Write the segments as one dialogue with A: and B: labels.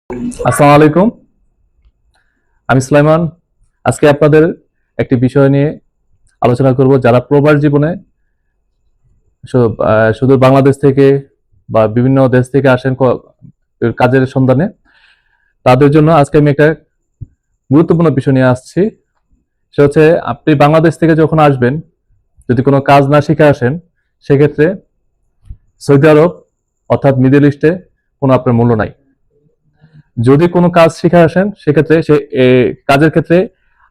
A: আসসালামু আলাইকুম। আমি সুলাইমান। আজকে আপনাদের একটি বিষয় নিয়ে আলোচনা করব। যারা প্রবাস জীবনে শুধু বাংলাদেশ থেকে বা বিভিন্ন দেশ থেকে আসেন কাজের সন্ধানে, তাদের জন্য আজকে আমি একটা গুরুত্বপূর্ণ বিষয় নিয়ে আসছি। সেটা হচ্ছে, আপনি বাংলাদেশ থেকে যখন আসবেন, যদি কোনো কাজ না শিখে আসেন, সেক্ষেত্রে সৌদি আরব অর্থাৎ মিডল ইস্টে কোনো আপনার মূল্য নাই। যদি কোনো কাজ শিখে আসেন, সেক্ষেত্রে কাজের ক্ষেত্রে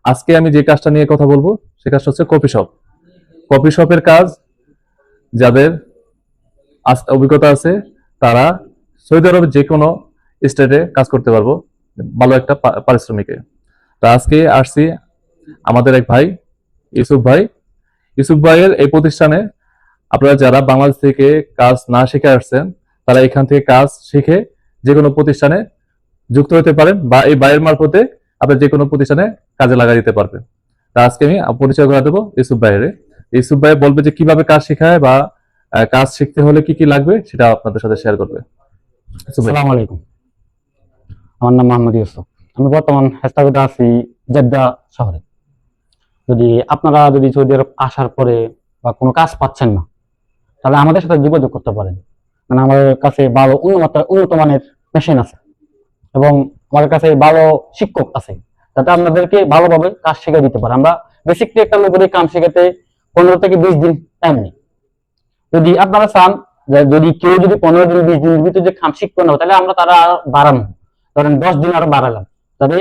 A: আজকে আমি যে কাজটা নিয়ে কথা বলবো, সে কাজটা হচ্ছে কফি শপ। কফি শপের কাজ যাদের অভিজ্ঞতা আছে, তারা সৌদি আরবের যে কোনো স্টেটে কাজ করতে পারবো ভালো একটা পারিশ্রমিকে। তো আজকে আসছি আমাদের এক ভাই, ইউসুফ ভাই। ইউসুফ ভাইয়ের এই প্রতিষ্ঠানে আপনারা যারা বাংলাদেশ থেকে কাজ না শিখে আসছেন, তারা এখান থেকে কাজ শিখে যে কোনো প্রতিষ্ঠানে যুক্ত হতে পারেন, বা এই ভাইয়ের মারফতে আপনার যে কোনো প্রতিষ্ঠানে কাজে লাগা দিতে পারবেন। তা আজকে আমি পরিচয় করে দেবো ইউসুফ ভাইয়ের। ইউসুফ ভাই বলবে যে কিভাবে কাজ শেখায় বা কাজ শিখতে হলে কি কি লাগবে, সেটা আপনাদের সাথে শেয়ার করবে।
B: আসসালামু আলাইকুম। আমার নাম মোহাম্মদ ইউসুফ। আমি বর্তমান হেস্তাগোতে আছি জেদ্দা শহরে। আপনারা সৌদি আরব আসার পরে বা কোনো কাজ পাচ্ছেন না, তাহলে আমাদের সাথে যোগাযোগ করতে পারেন। মানে আমাদের কাছে ভালো উন্নত মানের মেশিন আছে এবং আমাদের কাছে ভালো শিক্ষক আছে, যাতে আপনাদেরকে ভালোভাবে কাজ শিখে দিতে পারে। আমরা বেসিকলি একটা লোকের কাজ শেখাতে 15 থেকে 20 দিন টাইম নিই। যদি আপনারা চান যদি কেউ 15 দিন 20 দিনের ভিতরে যে কাজ শিখতে না, তাহলে আমরা তারা বাড়ানো, ধরেন 10 দিন আরো বাড়ালাম, যাতে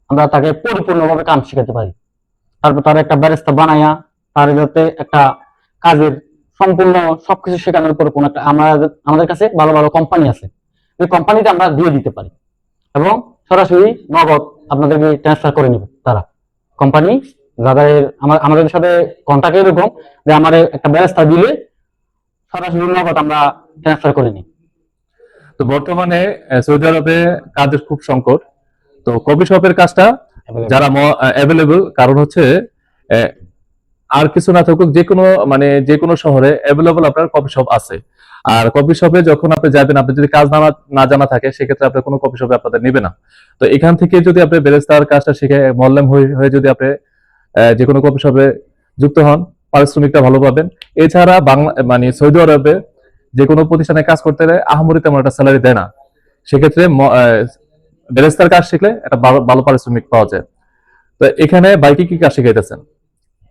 B: আমরা তাকে পরিপূর্ণভাবে কাজ শিখাতে পারি। তারপর তার একটা ব্যারিস্টা বানাইয়া তার যাতে একটা কাজের সম্পূর্ণ সবকিছু শেখানোর পর কোন একটা আমাদের কাছে ভালো ভালো কোম্পানি আছে, এই কোম্পানিতে আমরা দিয়ে দিতে পারি এবং সরাসরি নগদ আপনাদেরকে ট্রান্সফার করে নিবে তারা কোম্পানি। যাদের আমাদের সাথে কন্ট্যাক্ট এরকম যে আমার একটা ব্যবস্থা দিলে সরাসরি নগদ আমরা ট্রান্সফার করে নিই।
A: তো বর্তমানে সৌদি আরবে কাজের খুব সংকট। তো কফি শপের কাজটা যারা অ্যাভেলেবল, কারণ হচ্ছে আর কিছু না থাকুক, যে কোনো শহরে অ্যাভেলেবল আপনার কফি শপ আছে। আর কফি শপে যখন আপনি যাবেন, আপনি যদি কাজ না জানা থাকে, সেক্ষেত্রে আপনার কোনো কফি শপে আপনাদের নিবে না। তো এখান থেকে যদি আপনি বেরেস্তার কাজটা শিখে মোয়াল্লেম হয়ে যদি আপনি যে কোনো কফি শপে যুক্ত হন, পারিশ্রমিকটা ভালো পাবেন। এছাড়া সৌদি আরবে যে কোনো প্রতিষ্ঠানে কাজ করতে গেলে আহামরি তেমন একটা স্যালারি দেয় না। সেক্ষেত্রে বেরেস্তার কাজ শিখলে একটা ভালো পারিশ্রমিক পাওয়া যায়। তো এখানে বাইকে কি কাজ শিখাইতেছেন?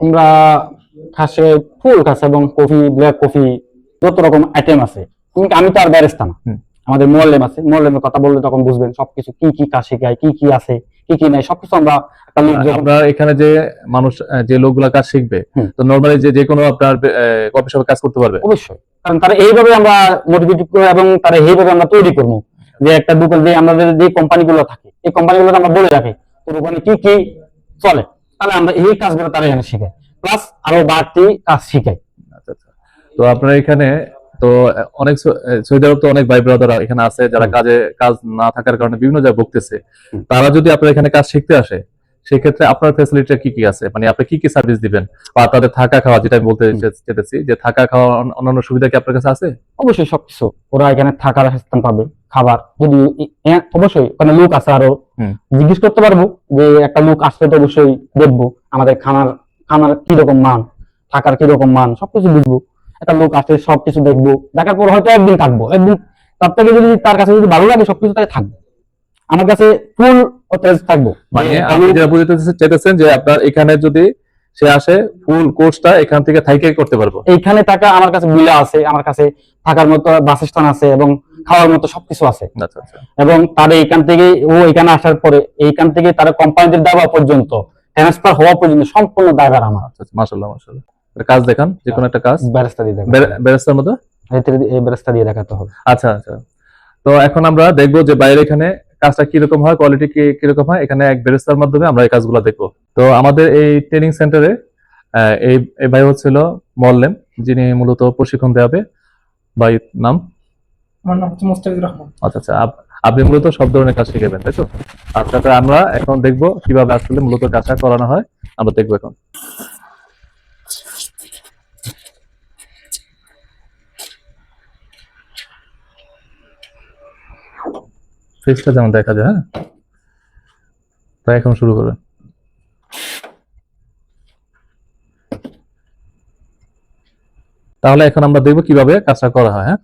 B: আমরা খাসে ফুল খাস এবং কফি, ব্ল্যাক কফি, যত রকম আইটেম আছে। আমি তো আর ব্যারিস্টা না, আমাদের মোয়াল্লেম আছে। মোয়াল্লেমের কথা বললে তখন বুঝবেন সবকিছু কি কি কাজ শেখায়, কি কি আছে কি কি নাই, সবকিছু আমরা
A: আমরা এখানে যে মানুষ, যে লোকগুলা কাজ শিখবে, তো নরমালি যে কোনো আপনার কফি শপে কাজ করতে পারবে
B: অবশ্যই। কারণ তারা এইভাবে আমরা মোটিভেট করে এবং তারা এইভাবে আমরা তৈরি করবো যে একটা দোকান, যে আমাদের যে কোম্পানিগুলো থাকে, এই কোম্পানিগুলো আমরা বলে রাখি তোর ওখানে কি কি চলে, তাহলে আমরা এই কাজগুলো তারা এখানে শিখাই, প্লাস আরো বাড়তি কাজ শিখাই।
A: আচ্ছা আচ্ছা। তো আপনার এখানে তো অনেক সৌদি আরব তো অনেক ভাই ব্রাদার এখানে আছে যারা কাজ না থাকার কারণে বিভিন্ন জায়গায় ভুগতেছে। তারা যদি আপনার এখানে কাজ শিখতে আসে, সেক্ষেত্রে আপনার ফ্যাসিলিটি কি কি আছে, মানে আপনি কি কি সার্ভিস দিবেন, বা তাদের থাকা খাওয়া, যেটা আমি বলতে চেয়েছি, যে থাকা খাওয়া অন্যান্য সুবিধা কি আপনার কাছে আছে?
B: অবশ্যই সবকিছু, ওরা এখানে থাকার স্থান পাবে, খাবার যদি অবশ্যই ওখানে লোক আছে, আরো জিজ্ঞেস করতে পারবো যে একটা লোক আসলে তো অবশ্যই দেখবো আমাদের খানার কিরকম মান, থাকার কিরকম মান, সবকিছু বুঝবো। একটা লোক আসলে সবকিছু দেখবো, দেখার পর হয়তো একদিন থাকবো, একদিন তার থেকে যদি তার কাছে যদি ভালো লাগে সবকিছু তাই থাকবো, আমার কাছে ফুল অথরাইজ থাকবো।
A: মানে আপনি যেটা বুঝতে চাইতেছেন যে আপনার এখানে যদি সে আসে, ফুল কোর্সটা এখান থেকে থাইকে করতে পারবো।
B: এইখানে থাকা আমার কাছে বিলা আছে, আমার কাছে থাকার মতো বাসস্থান আছে এবং খাওয়ার মতো সবকিছু আছে।
A: আচ্ছা আচ্ছা।
B: এবং তার এইখান থেকে ও এখানে আসার পরে এইখান থেকে তার কোম্পানিতে দেওয়া পর্যন্ত, ট্রান্সফার হওয়া পর্যন্ত সম্পূর্ণ দায়ভার আমার।
A: আচ্ছা, মাশাআল্লাহ মাশাআল্লাহ। কাজ দেখান, যে কোনো একটা কাজ
B: ব্যবস্থা দিয়ে দেখাতে
A: বেরেস্তার মতো
B: এই ব্যবস্থা দিয়ে দেখাতে হবে।
A: আচ্ছা আচ্ছা। তো এখন আমরা দেখবো যে বাইরে এখানে কাজটা কিরকম হয়, কোয়ালিটি কিরকম হয়, এখানে এক বেরেস্তার মাধ্যমে আমরা এই কাজগুলো দেখবো। তো আমাদের এই ট্রেনিং সেন্টারে এই ভাই হচ্ছিল মোয়াল্লেম, যিনি মূলত প্রশিক্ষণ দেওয়াবে। ভাই নাম?
C: আমার নাম হচ্ছে মোস্তাফিজুর রহমান।
A: আচ্ছা আচ্ছা। আপনি মূলত সব ধরনের কাজ শিখাবেন, তাই তো? আচ্ছা, তো আমরা এখন দেখবো কিভাবে আসলে মূলত কাজটা করানো হয়, আমরা দেখবো এখন। ফেসটা যেমন দেখা যায়। হ্যাঁ, তাই এখন শুরু করবেন। তাহলে এখন আমরা দেখবো কিভাবে কাজটা করা হয়। হ্যাঁ,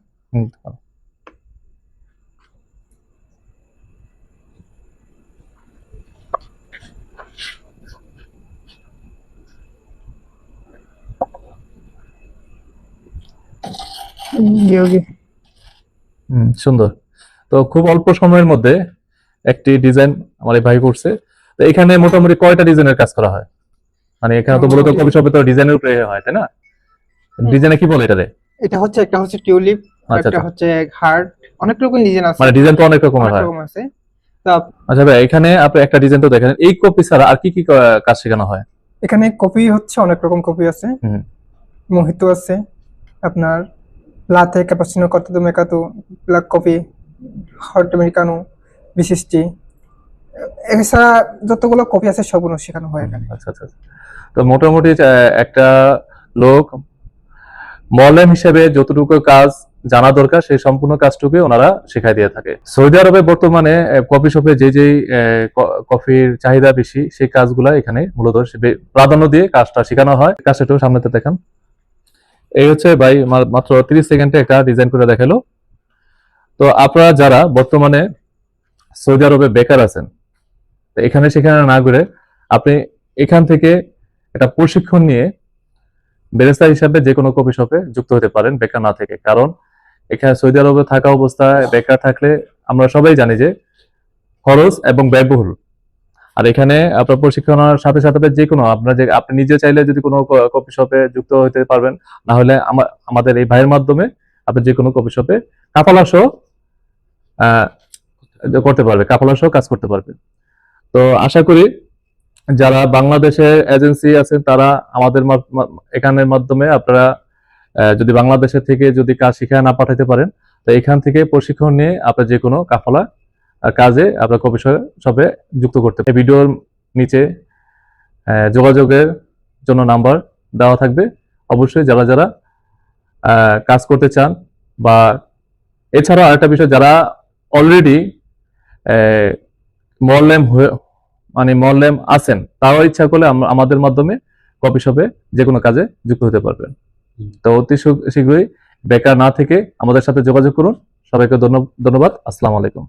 A: সুন্দর। তো খুব অল্প সময়ের মধ্যে একটি ডিজাইন আমার এই ভাই করছে। তো এখানে মোটামুটি কয়টা ডিজাইনের কাজ করা হয়? মানে এখানে তো মূলত কপি শপে তো ডিজাইনের উপরে হয়, তাই না? ডিজাইনে কি বলে এটারে?
C: একটা হচ্ছে টিউলিপ,
A: আচ্ছা
C: একটা
A: আচ্ছা,
C: হচ্ছে হার্ট, অনেক রকম ডিজাইন আছে।
A: মানে ডিজাইন তো অনেক রকমের
C: অনেক
A: হয়।
C: রকম আছে। তো
A: আচ্ছা ভাই, এখানে আপনি একটা ডিজাইন তো দেখেন, এই কপি ছাড়া আর কি কি কাজ শেখানো হয়?
C: এখানে কপি হচ্ছে অনেক রকম কপি আছে।
A: হুম।
C: মোহিতো আছে, আপনার latte, cappuccino, cortado, macchiato, black coffee, hot americano, বিশিষ্টি, এছাড়া যতগুলো কপি আছে সবগুলো শেখানো হয় এখানে।
A: আচ্ছা আচ্ছা আচ্ছা। তো মোটামুটি একটা লোক মলম হিসেবে যতটুকু কাজ জানা দরকার সেই সম্পূর্ণ কাজটুকু ওনারা শেখাই দিয়ে থাকে। সৌদি আরবে বর্তমানে কফি শপে যে কফির চাহিদা বেশি, সেই কাজগুলা এখানে মূলত প্রাধান্য দিয়ে কাজটা শেখানো হয়। কাজটা একটু সামনেতে দেখান। এই হচ্ছে ভাই মাত্র 30 সেকেন্ডে একটা ডিজাইন করে দেখালো। তো আপনারা যারা বর্তমানে সৌদি আরবে বেকার আছেন, তো এখানে সেখানে না ঘুরে আপনি এখান থেকে একটা প্রশিক্ষণ নিয়ে বেরেস্তা হিসাবে যে কোনো কফি শপে যুক্ত হতে পারেন বেকার না থেকে। কারণ এখানে সৌদি আরবে থাকা অবস্থায় বেকার থাকলে আমরা সবাই জানি যে খরচ এবং ব্যয়বহুল। আর এখানে আপনার প্রশিক্ষণের সাথে সাথে যে কোনো আপনি নিজে চাইলে যদি কোনো কফি শপে যুক্ত হতে পারবেন, না হলে আমাদের এই ভাইয়ের মাধ্যমে আপনি যে কোনো কফি শপে কাফালা সহ আহ, করতে পারবে, কাফালা সহ কাজ করতে পারবে। তো আশা করি যারা বাংলাদেশে এজেন্সি আছেন তারা আমাদের এখানের মাধ্যমে আপনারা যদি বাংলাদেশের থেকে যদি কাজ শিখায় না পাঠাতে পারেন, তো এখান থেকে প্রশিক্ষণ নিয়ে আপনার যে কোনো কাফালা কাজে আপনার কফি শপে যুক্ত করতে পারেন। ভিডিওর নিচে যোগাযোগের জন্য নাম্বার দেওয়া থাকবে। অবশ্যই যারা যারা কাজ করতে চান, বা এছাড়া আরেকটা বিষয়, যারা অলরেডি মরলেম মানে মরলেম আছেন, তারাও ইচ্ছা করলে আমাদের মাধ্যমে কফি শপে যে কোনো কাজে যুক্ত হতে পারবেন। তো অতি শীঘ্রই বেকার না থেকে আমাদের সাথে যোগাযোগ করুন। সবাইকে ধন্যবাদ। আসসালামু আলাইকুম।